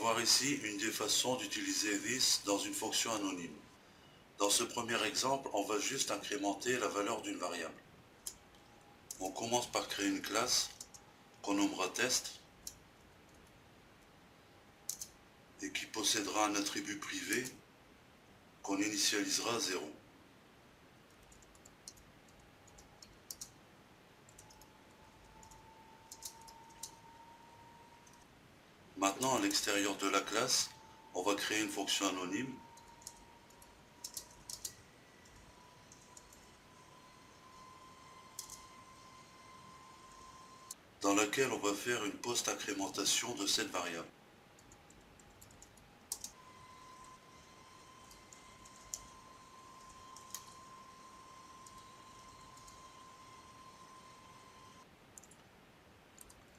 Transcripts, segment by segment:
voir ici une des façons d'utiliser this dans une fonction anonyme. Dans ce premier exemple, on va juste incrémenter la valeur d'une variable. On commence par créer une classe qu'on nommera test et qui possédera un attribut privé qu'on initialisera à 0. Maintenant, à l'extérieur de la classe, on va créer une fonction anonyme dans laquelle on va faire une post-incrémentation de cette variable.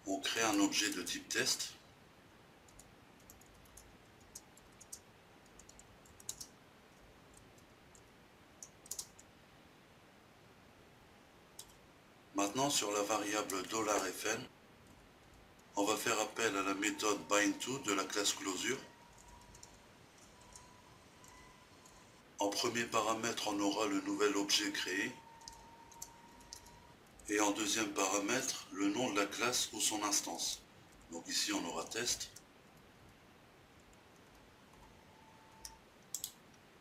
On crée un objet de type test. Maintenant, sur la variable $fn, on va faire appel à la méthode bindTo de la classe closure. En premier paramètre, on aura le nouvel objet créé. Et en deuxième paramètre, le nom de la classe ou son instance. Donc ici, on aura test.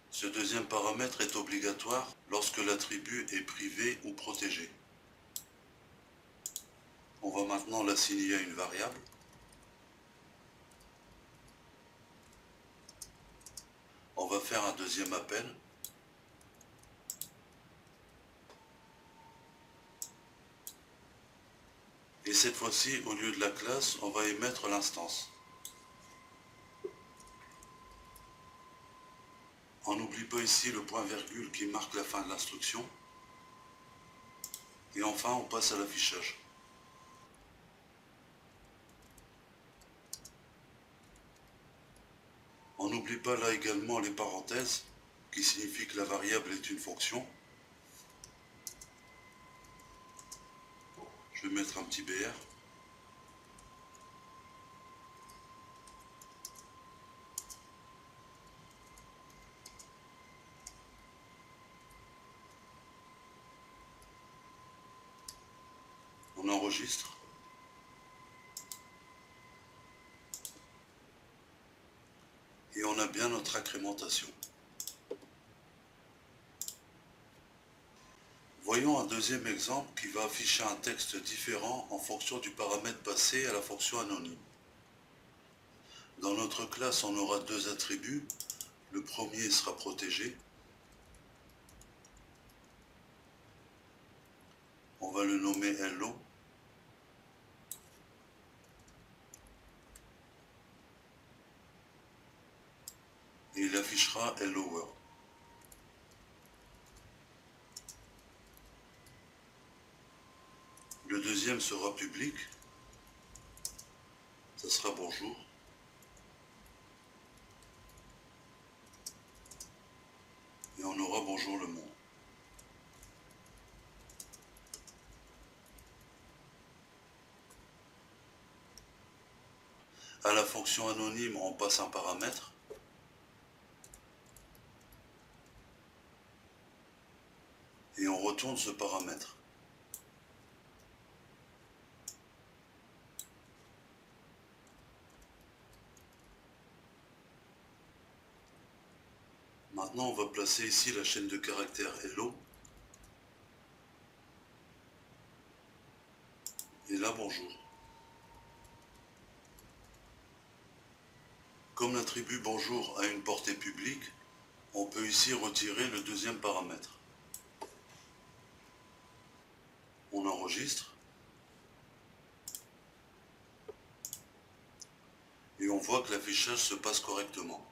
Ce deuxième paramètre est obligatoire lorsque l'attribut est privé ou protégé. On va maintenant l'assigner à une variable. On va faire un deuxième appel. Et cette fois-ci, au lieu de la classe, on va émettre l'instance. On n'oublie pas ici le point-virgule qui marque la fin de l'instruction. Et enfin, on passe à l'affichage. On n'oublie pas là également les parenthèses, qui signifient que la variable est une fonction. Je vais mettre un petit BR. On enregistre. Et on a bien notre incrémentation. Voyons un deuxième exemple qui va afficher un texte différent en fonction du paramètre passé à la fonction anonyme. Dans notre classe, on aura deux attributs. Le premier sera protégé. On va le nommer Hello. Et il affichera Hello World. Le deuxième sera public. Ça sera bonjour. Et on aura bonjour le monde. À la fonction anonyme, on passe un paramètre. Et on retourne ce paramètre. Maintenant, on va placer ici la chaîne de caractères Hello. Et là, bonjour. Comme l'attribut bonjour a une portée publique, on peut ici retirer le deuxième paramètre. On enregistre. Et on voit que l'affichage se passe correctement.